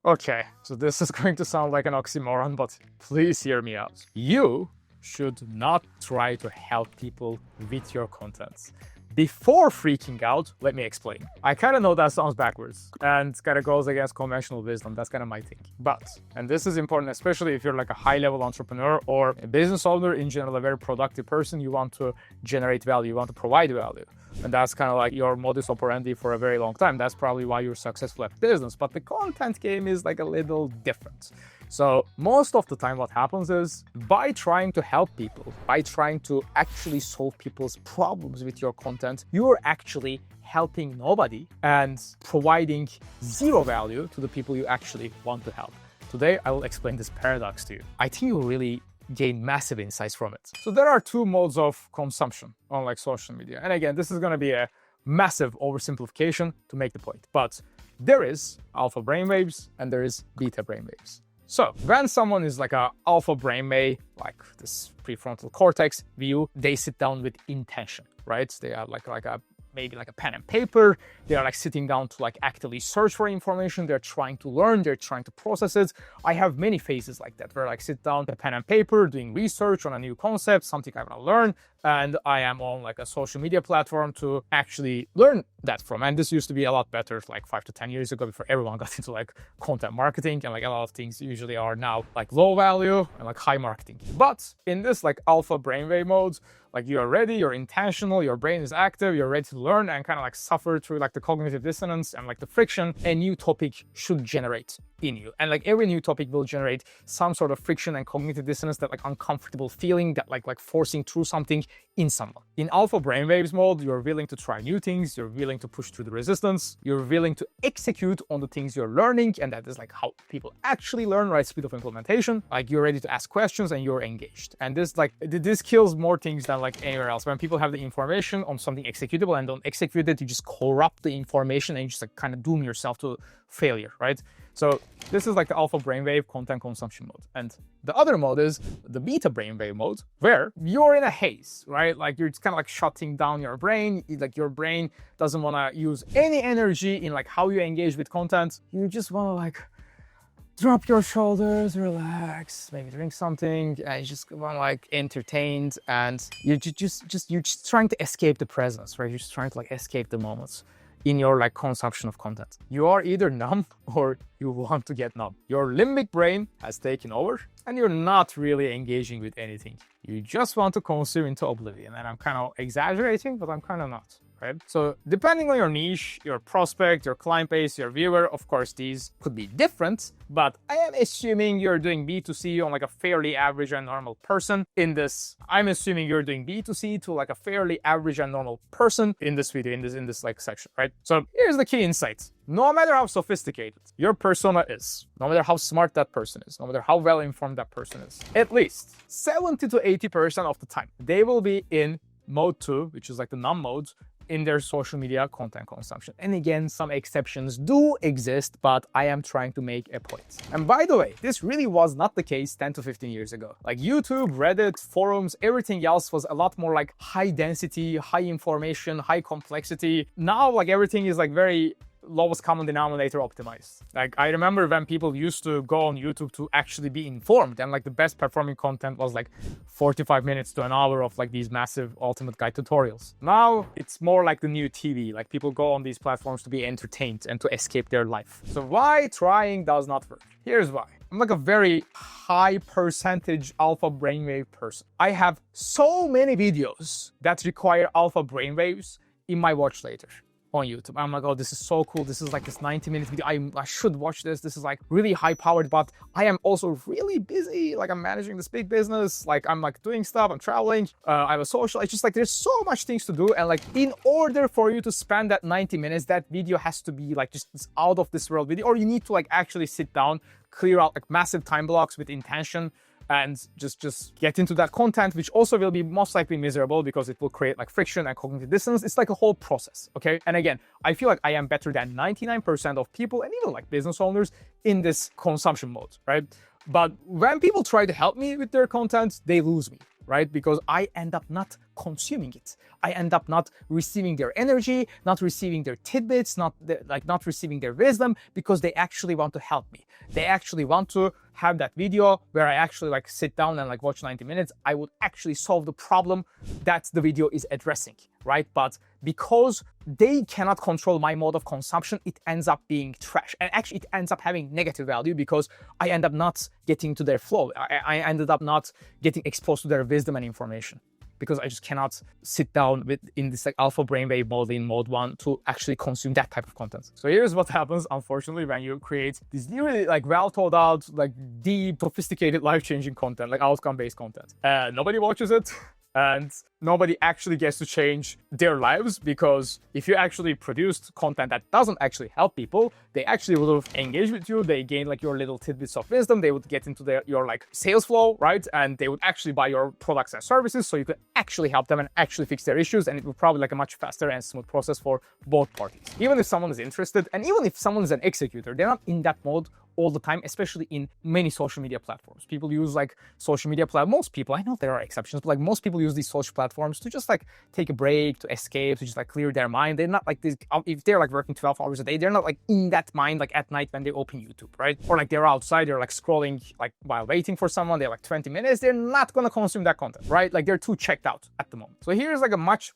Okay, so this is going to sound like an oxymoron, but please hear me out. You should not try to help people with your contents. Before freaking out, let me explain. I kind of know that sounds backwards and kind of goes against conventional wisdom. That's kind of my thing. But, and this is important, especially if you're like a high-level entrepreneur or a business owner, in general, a very productive person, you want to generate value, you want to provide value. And that's kind of like your modus operandi for a very long time. That's probably why you're successful at business. But the content game is like a little different. So most of the time what happens is by trying to help people, by trying to actually solve people's problems with your content, you're actually helping nobody and providing zero value to the people you actually want to help. Today, I will explain this paradox to you. I think you'll really gain massive insights from it. So there are two modes of consumption on like social media. And again, this is going to be a massive oversimplification to make the point. But there is alpha brainwaves and there is beta brainwaves. So when someone is like a alpha brainwave, like this prefrontal cortex view, they sit down with intention, right? They are maybe like a pen and paper. They are like sitting down to like actively search for information. They're trying to learn, they're trying to process it. I have many phases like that where I like sit down with a pen and paper, doing research on a new concept, something I want to learn. And I am on like a social media platform to actually learn that from. And this used to be a lot better like 5 to 10 years ago before everyone got into like content marketing, and like a lot of things usually are now like low value and like high marketing. But in this like alpha brainwave mode, like you're ready, you're intentional, your brain is active, you're ready to learn and kind of like suffer through like the cognitive dissonance and like the friction a new topic should generate in you. And like every new topic will generate some sort of friction and cognitive dissonance, that like uncomfortable feeling, that like forcing through something in someone. In alpha brainwaves mode, you're willing to try new things, you're willing to push through the resistance, you're willing to execute on the things you're learning, and that is like how people actually learn, right? Speed of implementation. Like you're ready to ask questions and you're engaged. And this kills more things than like anywhere else. When people have the information on something executable and don't execute it, you just corrupt the information and you just like kind of doom yourself to failure, right? So this is like the alpha brainwave content consumption mode. And the other mode is the beta brainwave mode, where you're in a haze, right? Like you're just kind of like shutting down your brain. Like your brain doesn't want to use any energy in like how you engage with content. You just want to like drop your shoulders, relax, maybe drink something, and you just want to like entertained, and you're just trying to escape the presence, right? You're just trying to like escape the moments in your like consumption of content. You are either numb or you want to get numb. Your limbic brain has taken over and you're not really engaging with anything. You just want to consume into oblivion. And I'm kind of exaggerating, but I'm kind of not. Right? So depending on your niche, your prospect, your client base, your viewer, of course, these could be different, but I am assuming you're doing B2C on like a fairly average and normal person in this. I'm assuming you're doing B2C to like a fairly average and normal person in this video, in this like section, right? So here's the key insight. No matter how sophisticated your persona is, no matter how smart that person is, no matter how well informed that person is, at least 70 to 80% of the time, they will be in mode 2, which is like the numb mode, in their social media content consumption. And again, some exceptions do exist, but I am trying to make a point. And by the way, this really was not the case 10 to 15 years ago. Like YouTube, Reddit, forums, everything else was a lot more like high density, high information, high complexity. Now, like everything is like very lowest common denominator optimized. Like I remember when people used to go on YouTube to actually be informed, and like the best performing content was like 45 minutes to an hour of like these massive ultimate guide tutorials. Now it's more like the new TV. Like people go on these platforms to be entertained and to escape their life. So why trying does not work? Here's why. I'm like a very high percentage alpha brainwave person. I have so many videos that require alpha brainwaves in my watch later on YouTube. I'm like, oh, this is so cool. This is like this 90-minute video. I should watch this. This is like really high powered, but I am also really busy. Like I'm managing this big business. Like I'm like doing stuff. I'm traveling. I have a social. It's just like there's so much things to do. And like in order for you to spend that 90 minutes, that video has to be like just this out of this world video, or you need to like actually sit down, clear out like massive time blocks with intention, and just get into that content, which also will be most likely miserable because it will create like friction and cognitive dissonance. It's like a whole process, okay? And again, I feel like I am better than 99% of people, and even like business owners, in this consumption mode, right? But when people try to help me with their content, they lose me, right? Because I end up not consuming it. I end up not receiving their energy, not receiving their tidbits, not receiving their wisdom, because they actually want to help me. They actually want to have that video where I actually like sit down and like watch 90 minutes. I would actually solve the problem that the video is addressing, right? But because they cannot control my mode of consumption, it ends up being trash. And actually it ends up having negative value because I end up not getting to their flow. I ended up not getting exposed to their wisdom and information, because I just cannot sit down in this like alpha brainwave mode in mode 1 to actually consume that type of content. So here's what happens, unfortunately, when you create this really like well thought out, like deep, sophisticated, life-changing content, like outcome-based content. Nobody watches it. And nobody actually gets to change their lives, because if you actually produced content that doesn't actually help people, they actually would have engaged with you. They gain like your little tidbits of wisdom. They would get into your like sales flow, right? And they would actually buy your products and services, so you could actually help them and actually fix their issues. And it would probably like a much faster and smooth process for both parties. Even if someone is interested, and even if someone is an executor, they're not in that mode all the time, especially in many social media platforms. People use like social media most people, I know there are exceptions, but like most people use these social platforms to just like take a break, to escape, to just like clear their mind. They're not like this, if they're like working 12 hours a day, they're not like in that mind like at night when they open YouTube, right? Or like they're outside, they're like scrolling like while waiting for someone, they're like 20 minutes, they're not gonna consume that content, right? Like they're too checked out at the moment. So here's like a much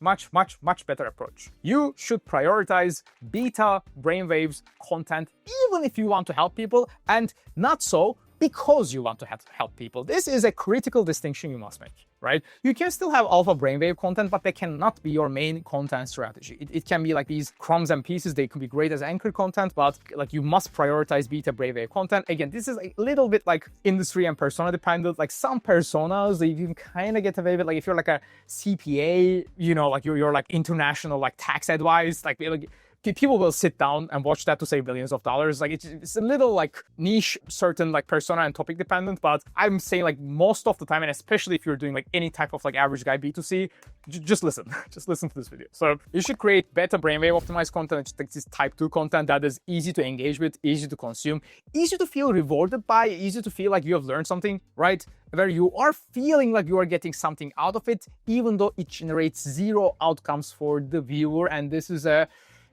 better approach. You should prioritize beta brainwaves content, even if you want to help people, and not so because you want to help people. This is a critical distinction you must make, right? You can still have alpha brainwave content, but they cannot be your main content strategy. It can be like these crumbs and pieces. They can be great as anchor content, but like you must prioritize beta brainwave content. Again, this is a little bit like industry and persona dependent. Like some personas that you can kind of get away with, like if you're like a CPA, you know, like you're like international like tax advice, like people will sit down and watch that to save billions of dollars. Like it's a little like niche, certain like persona and topic dependent, but I'm saying like most of the time, and especially if you're doing like any type of like average guy B2C, just listen, just listen to this video. So you should create better brainwave optimized content, just like this type 2 content that is easy to engage with, easy to consume, easy to feel rewarded by, easy to feel like you have learned something, right? Where you are feeling like you are getting something out of it, even though it generates zero outcomes for the viewer. And this is a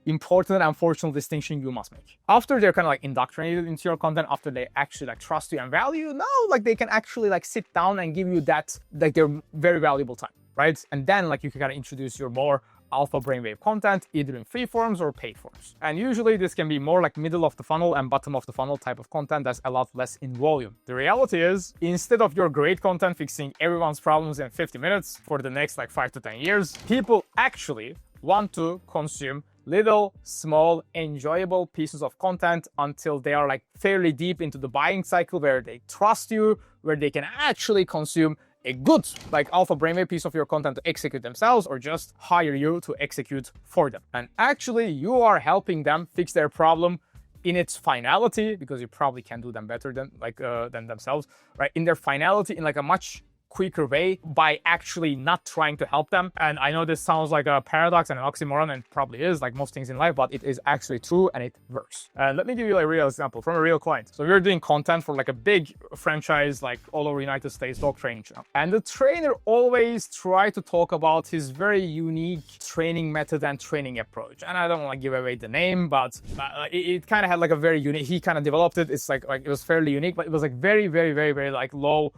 important and unfortunate distinction you must make. After they're kind of like indoctrinated into your content, after they actually like trust you and value you, now like they can actually like sit down and give you that like their very valuable time, right? And then like you can kind of introduce your more alpha brainwave content, either in free forms or paid forms. And usually this can be more like middle of the funnel and bottom of the funnel type of content that's a lot less in volume. The reality is, instead of your great content fixing everyone's problems in 50 minutes for the next like 5 to 10 years, people actually want to consume little, small, enjoyable pieces of content until they are like fairly deep into the buying cycle, where they trust you, where they can actually consume a good like alpha brainwave piece of your content to execute themselves, or just hire you to execute for them. And actually you are helping them fix their problem in its finality, because you probably can do them better than themselves, right? In their finality, in like a much quicker way, by actually not trying to help them. And I know this sounds like a paradox and an oxymoron, and probably is, like most things in life, but it is actually true and it works. And let me give you a real example from a real client. So we're doing content for like a big franchise, like all over United States dog training channel. And the trainer always tried to talk about his very unique training method and training approach. And I don't want to give away the name, but it kind of had like a very unique, he kind of developed it. It's like it was fairly unique, but it was like very like low.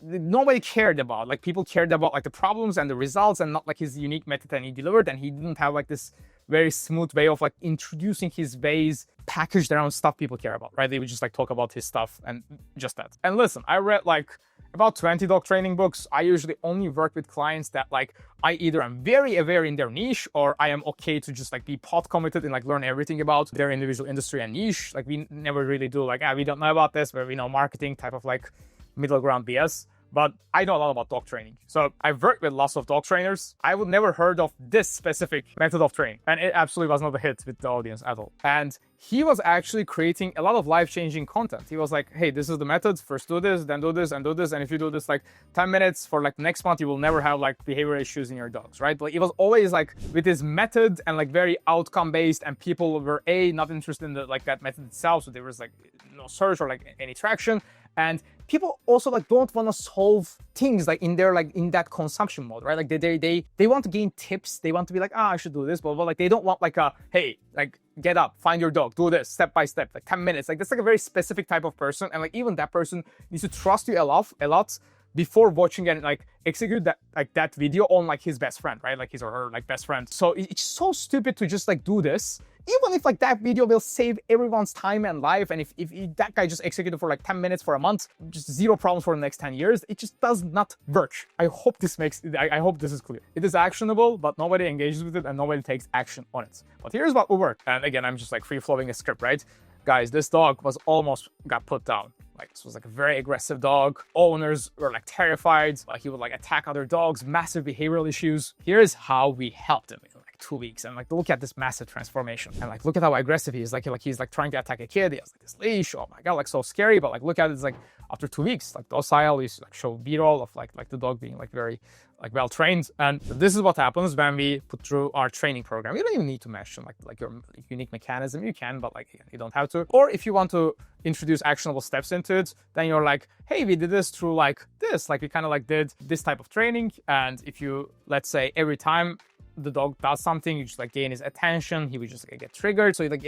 Nobody cared about, like people cared about like the problems and the results, and not like his unique method, and he delivered. And he didn't have like this very smooth way of like introducing his ways packaged around stuff people care about, right? They would just like talk about his stuff and just that. And listen, I read like about 20 dog training books. I usually only work with clients that like I either am very aware in their niche, or I am okay to just like be pot committed and like learn everything about their individual industry and niche. Like we never really do like, we don't know about this, but we know marketing type of like middle ground BS. But I know a lot about dog training. So I've worked with lots of dog trainers. I would never heard of this specific method of training. And it absolutely was not a hit with the audience at all. And he was actually creating a lot of life-changing content. He was like, hey, this is the method. First do this, then do this, and do this. And if you do this like 10 minutes for like next month, you will never have like behavior issues in your dogs, right? But it was always like with his method and like very outcome-based, and people were not interested in the, like that method itself. So there was like no search or like any traction. And people also like don't want to solve things like in their like in that consumption mode, right? Like they want to gain tips. They want to be like, I should do this, but like they don't want like a, hey, like get up, find your dog, do this step by step, like 10 minutes. Like that's like a very specific type of person. And like even that person needs to trust you a lot before watching and like execute that video on like his best friend, right? Like his or her like best friend. So it's so stupid to just like do this, even if like that video will save everyone's time and life. And if that guy just executed for like 10 minutes for a month, just zero problems for the next 10 years, it just does not work. I hope this is clear. It is actionable, but nobody engages with it and nobody takes action on it. But here's what will work. And again, I'm just like free flowing a script, right? Guys, this dog was almost got put down. Like this was like a very aggressive dog. Owners were like terrified. Like he would like attack other dogs, massive behavioral issues. Here's how we helped him in like 2 weeks. And like look at this massive transformation. And like look at how aggressive he is. Like he's like trying to attack a kid. He has like this leash. Oh my god, like so scary. But like look at it, it's like after 2 weeks, like docile. We like show B-roll of like the dog being like very like well trained. And this is what happens when we put through our training program. You don't even need to mention like your unique mechanism. You can, but like you don't have to. Or if you want to introduce actionable steps into it, then you're like, hey, we did this through like this, like we kind of like did this type of training. And if you, let's say every time the dog does something, you just like gain his attention, he would just like, get triggered. So like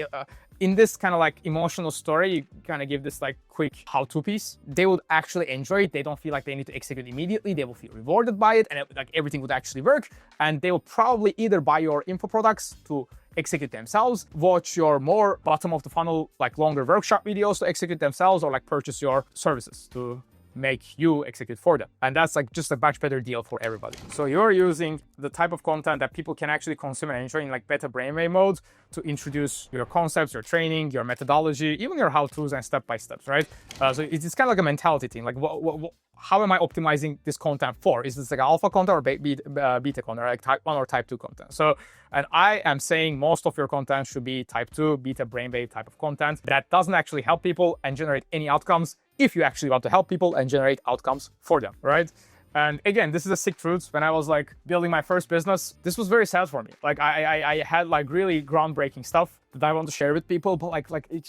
in this kind of like emotional story, you kind of give this like quick how-to piece. They would actually enjoy it. They don't feel like they need to execute immediately. They will feel rewarded by it, and like everything would actually work. And they will probably either buy your info products to execute themselves, watch your more bottom of the funnel, like longer workshop videos to execute themselves, or like purchase your services to make you execute for them. And that's like just a much better deal for everybody. So you're using the type of content that people can actually consume and enjoy in like beta brainwave mode to introduce your concepts, your training, your methodology, even your how-tos and step-by-steps, right? So it's kind of like a mentality thing. Like how am I optimizing this content for? Is this like alpha content or beta content, or like type 1 or type 2 content? So, and I am saying most of your content should be type 2, beta brainwave type of content that doesn't actually help people and generate any outcomes if you actually want to help people and generate outcomes for them, right? And again, this is a sick truth. When I was like building my first business, this was very sad for me. Like I had like really groundbreaking stuff that I want to share with people, but like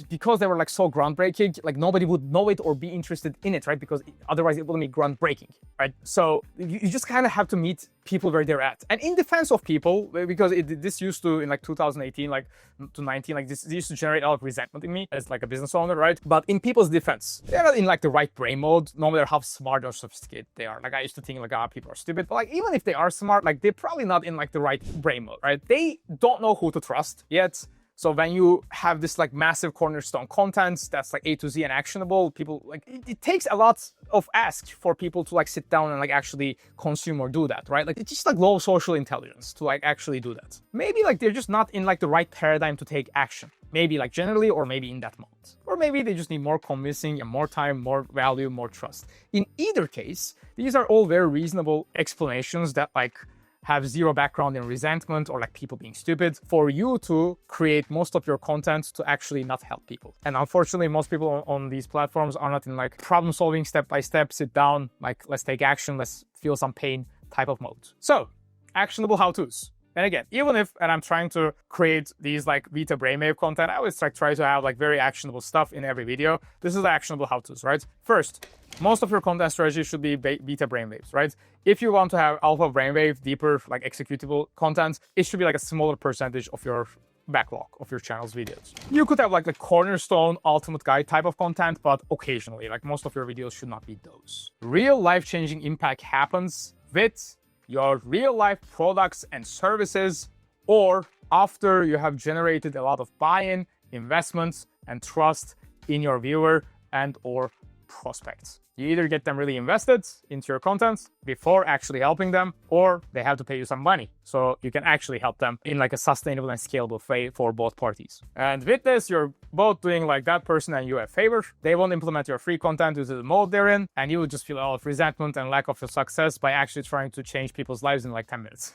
because they were like so groundbreaking, like nobody would know it or be interested in it, right? Because otherwise it wouldn't be groundbreaking, right? So you just kind of have to meet people where they're at. And in defense of people, because this used to, in like 2018, like to 19, like this used to generate a lot of resentment in me as like a business owner, right? But in people's defense, they're not in like the right brain mode, no matter how smart or sophisticated they are. Like I used to think like, people are stupid, but like even if they are smart, like they're probably not in like the right brain mode, right? They don't know who to trust yet. So when you have this like massive cornerstone content that's like A to Z and actionable, people like it takes a lot of ask for people to like sit down and like actually consume or do that, right? Like it's just like low social intelligence to like actually do that. Maybe like they're just not in like the right paradigm to take action. Maybe like generally, or maybe in that moment. Or maybe they just need more convincing and more time, more value, more trust. In either case, these are all very reasonable explanations that like have zero background in resentment or like people being stupid for you to create most of your content to actually not help people. And unfortunately, most people on these platforms are not in like problem solving, step by step, sit down, like let's take action, let's feel some pain type of mode. So actionable how-tos. And again, even if, and I'm trying to create these like beta brainwave content, I always try to have like very actionable stuff in every video. This is the actionable how-tos, right? First, most of your content strategy should be beta brainwaves, right? If you want to have alpha brainwave, deeper, like executable content, it should be like a smaller percentage of your backlog of your channel's videos. You could have like the cornerstone ultimate guide type of content, but occasionally, like most of your videos should not be those. Real life-changing impact happens with your real-life products and services, or after you have generated a lot of buy-in, investments, and trust in your viewer and or prospects. You either get them really invested into your content before actually helping them, or they have to pay you some money so you can actually help them in like a sustainable and scalable way for both parties. And with this, you're both doing like that person and you a favor. They won't implement your free content due to the mode they're in, and you will just feel a lot of resentment and lack of your success by actually trying to change people's lives in like 10 minutes.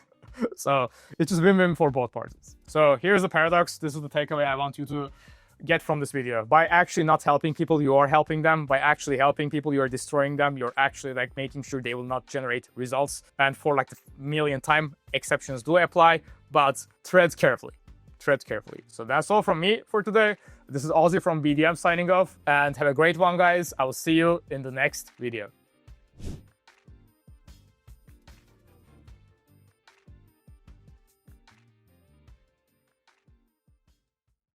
So it's just win-win for both parties. So here's the paradox. This is the takeaway I want you to get from this video. By actually not helping people, you are helping them. By actually helping people, you are destroying them. You're actually like making sure they will not generate results. And for like the millionth time, exceptions do apply, but tread carefully. tread carefully. So that's all from me for today. This is Ozzy from BDM signing off, and have a great one, guys. I will see you in the next video.